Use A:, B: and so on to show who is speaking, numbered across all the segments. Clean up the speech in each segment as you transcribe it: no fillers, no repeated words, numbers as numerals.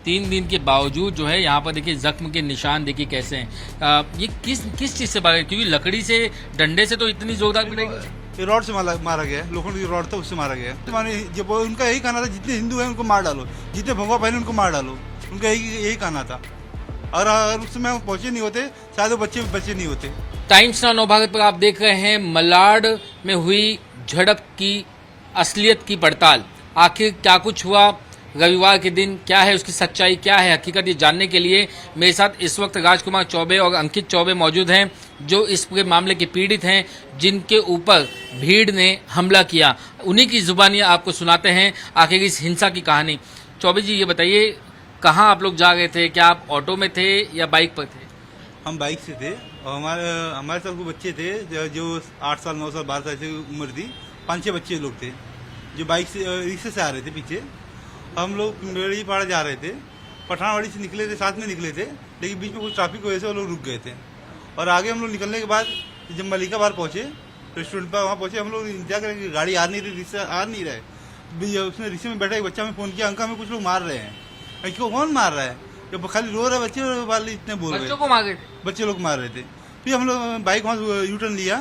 A: 3 दिन के बावजूद जो है यहाँ पर देखिए जख्म के निशान देखिए कैसे हैं। ये किस चीज से मारा गया? क्योंकि लकड़ी से डंडे से तो इतनी जोरदार पिटाई।
B: ये रॉड से मारा गया है, लोखंड की रॉड था उससे मारा गया है। माने जब उनका यही कहना था जितने हिंदू हैं उनको मार डालो, जितने भगवा पहने उनको मार डालो, उनका यही कहना था। और अगर उस समय पहुंचे नहीं होते शायद वो बच्चे नहीं होते।
A: टाइम्स नाउ नवभारत पर आप देख रहे हैं मलाड में हुई झड़प की असलियत की पड़ताल। आखिर क्या कुछ हुआ रविवार के दिन, क्या है उसकी सच्चाई, क्या है हकीकत, ये जानने के लिए मेरे साथ इस वक्त राजकुमार चौबे और अंकित चौबे मौजूद हैं, जो इस पूरे मामले के पीड़ित हैं, जिनके ऊपर भीड़ ने हमला किया। उन्हीं की जुबानी आपको सुनाते हैं आखिर इस हिंसा की कहानी। चौबे जी ये बताइए, कहाँ आप लोग जा रहे थे? क्या आप ऑटो में थे या बाइक पर थे?
B: हम बाइक से थे और हमारे साथ को बच्चे थे जो 8 साल 9 साल 12 साल की उम्र थी। 5-6 बच्चे लोग थे जो बाइक से रिक्शे से आ रहे थे पीछे। हम लोग मेड़ी पाड़ा जा रहे थे, पठानवाड़ी से निकले थे, साथ में निकले थे, लेकिन बीच में कुछ ट्रैफिक की वजह से वो लोग रुक गए थे। और आगे हम लोग निकलने के बाद जब मलिका बार पहुंचे, रेस्टोरेंट पर वहाँ पहुंचे, हम लोग इंतजार करेंगे, गाड़ी आ नहीं रही, रिक्शा आ नहीं रहा है। उसने रिक्शे में बैठा एक बच्चा में फ़ोन किया, अंकल में कुछ लोग मार रहे हैं। क्यों कौन मार रहा है? जब खाली रो रहे बच्चे वाले इतने बोल रहे,
A: बच्चों को मार रहे थे?
B: बच्चे लोग मार रहे थे। फिर हम लोग बाइक वहाँ यू टर्न लिया,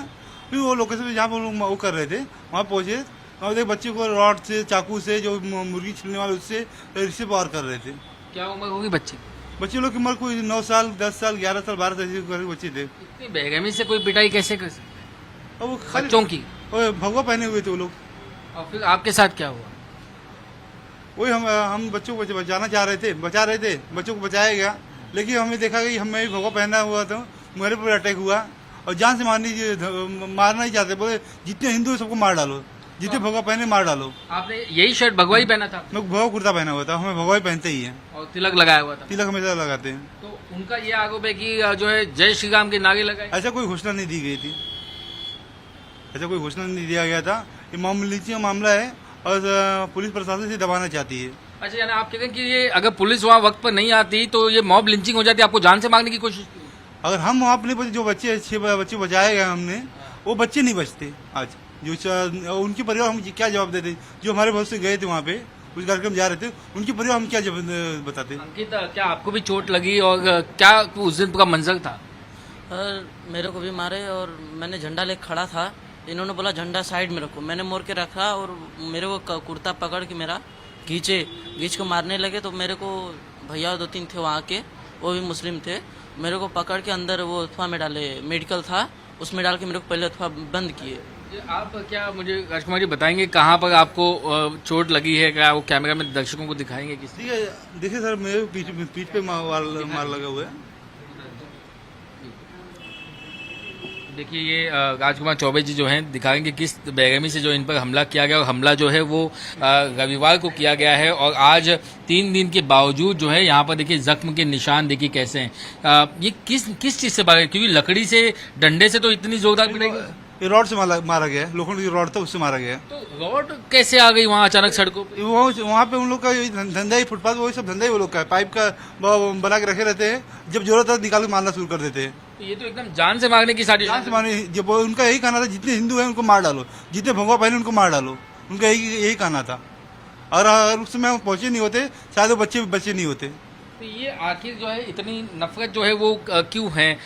B: फिर वो लोकेशन पे जहाँ पर लोग वो कर रहे थे वहाँ पहुँचे और देख बच्चे को रॉड से, चाकू से, जो मुर्गी छिलने वाले उससे रिक्शे पार कर रहे थे।
A: क्या उम्र होगी बच्चे?
B: बच्चे लोग की उम्र कोई 9 साल 10 साल 11 साल 12 साल के बच्चे थे।
A: इतनी बेरहमी से कोई पिटाई कैसे कर सकता?
B: और वो
A: बच्चों की?
B: भगवा पहने हुए थे वो लोग।
A: और फिर आपके साथ क्या हुआ?
B: वही हम बच्चों को बचाना चाह रहे थे, बचा रहे थे, बच्चों को बचाया गया, लेकिन हमें देखा कि हमें भगवा पहना हुआ था, मेरे पर अटैक हुआ और जान से मारना ही चाहते, बोले जितने हिंदू है सबको मार डालो, जितने भगवा पहने मार डालो।
A: आपने यही शर्ट भगवा ही पहना था?
B: मैं भगवा कुर्ता पहना हुआ था, हमें भगवा ही पहनते ही है
A: और तिलक लगाया हुआ था?
B: तिलक हमेशा लगाते हैं।
A: तो उनका ये आरोप है कि जो है जय श्री राम के नारे लगाए।
B: ऐसा कोई घोषणा नहीं दी गई थी, ऐसा कोई घोषणा नहीं दिया गया था। ये मामूली मामला है और पुलिस प्रशासन से दबाना चाहती है।
A: अच्छा, यानी आप कह रहे हैं कि ये अगर पुलिस वहाँ वक्त पर नहीं आती तो ये मॉब लिंचिंग हो जाती, आपको जान से मारने की कोशिश की?
B: अगर हम वहाँ अपने जो बच्चे 6 बच्चे बचाए गए हमने, वो बच्चे नहीं बचते आज। जो उनके परिवार हम क्या जवाब देते? जो हमारे बहुत से गए थे वहाँ पे उस कार्यक्रम जा रहे थे, उनके परिवार हम क्या जवाब बताते?
A: अंकित, क्या आपको भी चोट लगी और क्या उस दिन का मंजर था?
C: मेरे को भी मारे और मैंने झंडा लेकर खड़ा था, इन्होंने बोला झंडा साइड में रखो, मैंने मोड़ के रखा और मेरे को कुर्ता पकड़ के मेरा खींच को मारने लगे। तो मेरे को भैया 2-3 थे वहाँ के, वो भी मुस्लिम थे, मेरे को पकड़ के अंदर वो अथवा में डाले, मेडिकल था उसमें डाल के मेरे को पहले अथवा बंद किए।
A: आप क्या मुझे राजकुमार जी बताएंगे कहाँ पर आपको चोट लगी है? क्या वो कैमरा में दर्शकों को दिखाएंगे?
B: देखिए सर, मेरे पीठ पे मार लगा हुआ है।
A: देखिए ये राजकुमार चौबे जी जो हैं दिखाएंगे किस बेरहमी से जो इन पर हमला किया गया, और हमला जो है वो रविवार को किया गया है और आज 3 दिन के बावजूद जो है यहाँ पर देखिए जख्म के निशान देखिए कैसे हैं। ये किस चीज से मारा गया? क्योंकि लकड़ी से डंडे से तो इतनी जोरदार पिटाई।
B: ये रॉड से मारा गया है, लोखंड की रॉड था उससे मारा गया।
A: तो रॉड कैसे आ गई वहाँ अचानक सड़कों पे?
B: वहाँ पे उन लोग का धंधा ही, फुटपाथ वही सब धंधा ही वो लोग का है, पाइप का बना के रखे रहते हैं, जब जरूरत है निकाल के मारना शुरू कर देते हैं।
A: तो ये तो एकदम जान से मारने की साजिश।
B: जान से मारने, जब उनका यही कहना था जितने हिंदू हैं उनको मार डालो, जितने भगवा पहने उनको मार डालो, उनका यही कहना था। और अगर उस समय पहुंचे नहीं होते शायद वो बच्चे नहीं होते।
A: तो ये आखिर जो है इतनी नफरत जो है वो क्यों है?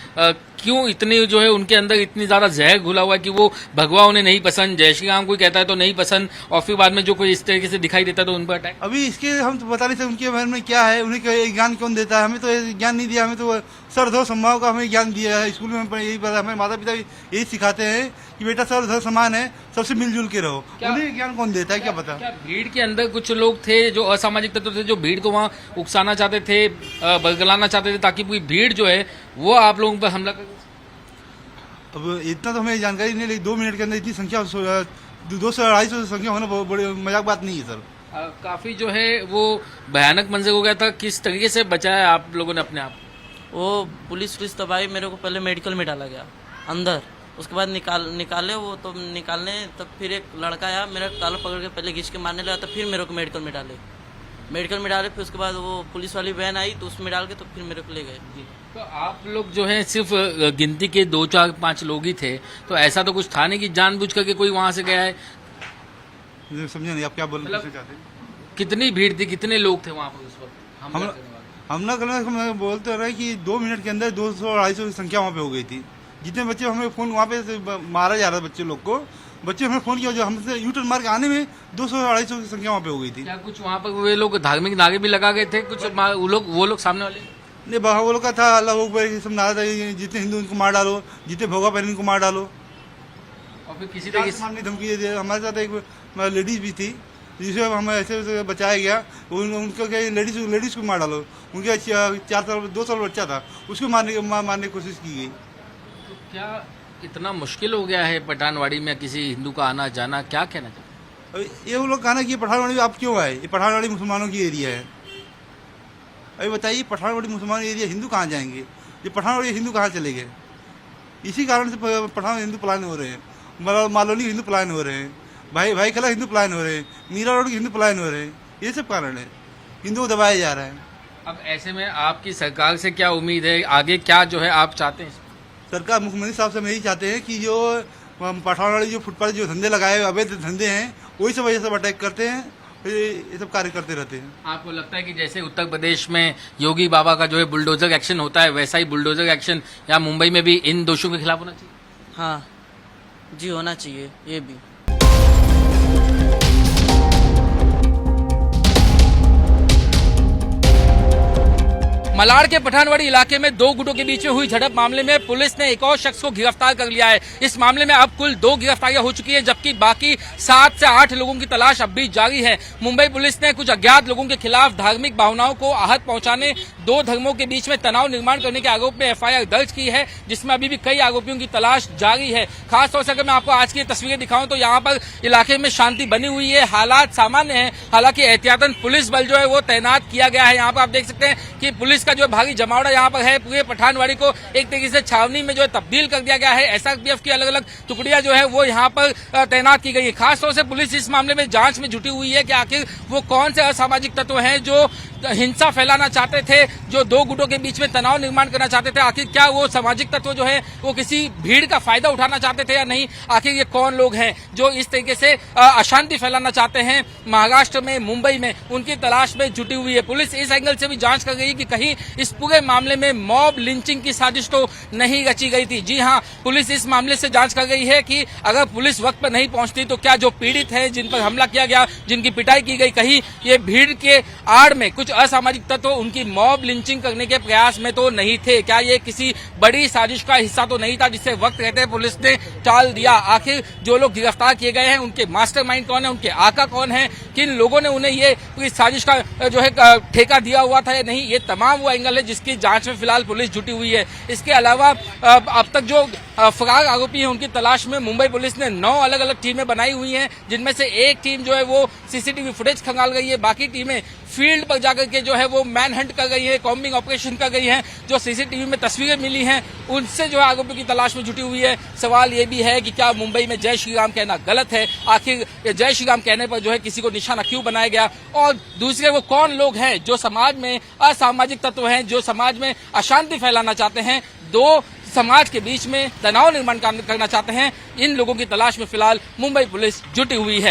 A: क्यों इतनी जो है उनके अंदर इतनी ज्यादा जहर घुला हुआ है कि वो भगवा उन्हें नहीं पसंद, जय श्री राम कोई कहता है तो नहीं पसंद, और फिर बाद में जो कोई इस तरीके से दिखाई देता है तो उन पर अटैक।
B: अभी इसके हम तो बता नहीं सकते उनके बारे में क्या है, उन्हें ज्ञान कौन देता है? हमें तो ज्ञान नहीं दिया, हमें तो सर्वधर्म समभाव का हमें ज्ञान दिया है। स्कूल में यही पता, हमें माता पिता यही सिखाते हैं कि बेटा सर्वधर्म समान है, सबसे मिलजुल के रहो। उन्हें ज्ञान कौन देता है? क्या पता।
A: क्या भीड़ के अंदर कुछ लोग थे जो असामाजिक तत्व थे, जो भीड़ को वहाँ उकसाना चाहते थे, बरगलाना चाहते थे, ताकि पूरी भीड़ जो है वो आप लोगों पर हमला कर?
B: अब इतना तो हमें जानकारी नहीं, लेकिन 2 मिनट के अंदर इतनी संख्या 200-250 संख्या होना बहुत बड़ी मजाक बात नहीं है सर।
A: काफी जो है वो भयानक मंजर हो गया था। किस तरीके से बचाया आप लोगों ने अपने आप?
C: वो पुलिस दबाई, मेरे को पहले मेडिकल में डाला गया अंदर, उसके बाद निकाले वो, तो निकालने तब फिर एक लड़का आया, मेरा कॉलर पकड़ के पहले खींच के मारने लगा, तो फिर मेरे को मेडिकल में डाले, फिर उसके बाद वो पुलिस वाली वैन आई तो उसमें डाल के तो फिर मेरे को ले गए।
A: तो आप लोग जो है सिर्फ गिनती के 2, 4, 5 लोग ही थे, तो ऐसा तो कुछ था नहीं कि जानबूझ करके कोई वहां से गया है?
B: समझे नहीं आप क्या बोलना चाहते हैं?
A: कितनी भीड़ थी, कितने लोग थे वहां पर उस वक्त?
B: हमला करने हम बोलते रहे कि 2 मिनट के अंदर 200-250 की संख्या वहाँ पे हो गई थी। जितने बच्चे हमें फोन वहाँ पे से मारा जा रहा था बच्चे लोग को, बच्चे हमें फोन किया जो हमसे यूटर्न मार के आने में 200-250 की संख्या वहाँ पे हो गई थी।
A: क्या कुछ वहाँ पर वे लोग धार्मिक नारे भी लगा गए थे कुछ वो लोग सामने वाले?
B: नहीं, वो लोग का था अल्लाह अकबर सब नारा था, जितने हिंदू उनको मार डालो, जितने भोगा पहने उनको मार डालो।
A: और फिर किसी तरह
B: सामने धमकी दे। हमारे साथ एक लेडीज भी थी जिसे हमें ऐसे बचाया गया। उनको क्या लेडीज को मार डालो, उनके 2 साल बच्चा था उसको मारने की कोशिश की गई।
A: तो क्या इतना मुश्किल हो गया है पठानवाड़ी में किसी हिंदू का आना जाना, क्या कहना चाहते?
B: ये वो लोग कहना कि पठानवाड़ी में आप क्यों आए, ये पठानवाड़ी मुसलमानों की एरिया है। अभी बताइए पठानवाड़ी मुसलमान एरिया, हिंदू कहाँ जाएंगे? ये पठानवाड़ी हिंदू कहाँ चले गए? इसी कारण से पठान हिंदू पलायन हो रहे हैं, मालौनी हिंदू पलायन हो रहे हैं, भाई खला हिंदू पलायन हो रहे हैं, मीरा रोड के हिंदू पलायन हो रहे हैं। ये सब कारण है, हिंदू को दबाया जा रहा है।
A: अब ऐसे में आपकी सरकार से क्या उम्मीद है, आगे क्या जो है आप चाहते हैं?
B: सरकार मुख्यमंत्री साहब से हम यही चाहते हैं कि जो पठानवाड़ी जो फुटपाथ जो धंधे लगाए अवैध धंधे हैं वही सब वजह से अटैक करते हैं, ये सब कार्य करते रहते हैं।
A: आपको लगता है कि जैसे उत्तर प्रदेश में योगी बाबा का जो है बुलडोजर एक्शन होता है वैसा ही बुलडोजर एक्शन यहाँ मुंबई में भी इन दोषियों के खिलाफ होना चाहिए?
C: हाँ जी, होना चाहिए ये भी।
A: मलाड के पठानवाड़ी इलाके में 2 गुटों के बीच में हुई झड़प मामले में पुलिस ने एक और शख्स को गिरफ्तार कर लिया है। इस मामले में अब कुल 2 गिरफ्तारियां हो चुकी है, जबकि बाकी 7 से 8 लोगों की तलाश अब भी जारी है। मुंबई पुलिस ने कुछ अज्ञात लोगों के खिलाफ धार्मिक भावनाओं को आहत पहुंचाने, 2 धर्मों के बीच में तनाव निर्माण करने के आरोप में FIR दर्ज की है, जिसमें अभी भी कई आरोपियों की तलाश जारी है। खासतौर से अगर मैं आपको आज की तस्वीरें दिखाऊं तो यहाँ पर इलाके में शांति बनी हुई है, हालात सामान्य है। हालांकि एहतियातन पुलिस बल जो है वो तैनात किया गया है। यहाँ पर आप देख सकते हैं कि पुलिस का जो भारी जमावड़ा यहाँ पर है, पूरे पठानवाड़ी को एक तरीके से छावनी में जो है तब्दील कर दिया गया है। SRPF की अलग अलग टुकड़ियां जो है वो यहाँ पर तैनात की गई है। खासतौर से पुलिस इस मामले में जांच में जुटी हुई है कि आखिर वो कौन से असामाजिक तत्व हैं जो हिंसा फैलाना चाहते थे, जो 2 गुटों के बीच में तनाव निर्माण करना चाहते थे। आखिर क्या वो सामाजिक तत्व जो है वो किसी भीड़ का फायदा उठाना चाहते थे या नहीं? आखिर ये कौन लोग हैं जो इस तरीके से अशांति फैलाना चाहते हैं महाराष्ट्र में, मुंबई में, उनकी तलाश में जुटी हुई है। पुलिस इस एंगल से भी जांच कर रही है कि कहीं इस पूरे मामले में मॉब लिंचिंग की साजिश तो नहीं रची गई थी। जी हाँ, पुलिस इस मामले से जांच कर रही है कि अगर पुलिस वक्त पर नहीं पहुंचती तो क्या जो पीड़ित हैं, जिन पर हमला किया गया, जिनकी पिटाई की गई, कहीं ये भीड़ के आड़ में कुछ असामाजिक तत्व उनकी मॉब लिंचिंग करने के प्रयास में तो नहीं थे? क्या ये किसी बड़ी साजिश का हिस्सा तो नहीं था जिससे वक्त रहते पुलिस ने टाल दिया? आखिर जो लोग गिरफ्तार किए गए हैं उनके मास्टरमाइंड कौन है, उनके आका कौन है, किन लोगों ने उन्हें ये पूरी साजिश का जो है ठेका दिया हुआ था या नहीं? ये तमाम वो एंगल है जिसकी जांच में फिलहाल पुलिस जुटी हुई है। इसके अलावा अब तक जो फरार आरोपी हैं उनकी तलाश में मुंबई पुलिस ने 9 अलग अलग टीमें बनाई हुई हैं, जिनमें से एक टीम जो है वो CCTV फुटेज खंगाल गई है, बाकी टीमें फील्ड पर जाकर के जो है वो मैन हंट कर गई है, कॉम्बिंग ऑपरेशन कर गई है। जो CCTV में तस्वीरें मिली हैं उनसे जो है आरोपियों की तलाश में जुटी हुई है। सवाल ये भी है कि क्या मुंबई में जय श्री राम कहना गलत है? आखिर जय श्री राम कहने पर जो है किसी को निशाना क्यों बनाया गया? और दूसरे वो कौन लोग हैं जो समाज में असामाजिक तत्व हैं, जो समाज में अशांति फैलाना चाहते हैं, 2 समाज के बीच में तनाव निर्माण करना चाहते हैं? इन लोगों की तलाश में फिलहाल मुंबई पुलिस जुटी हुई है।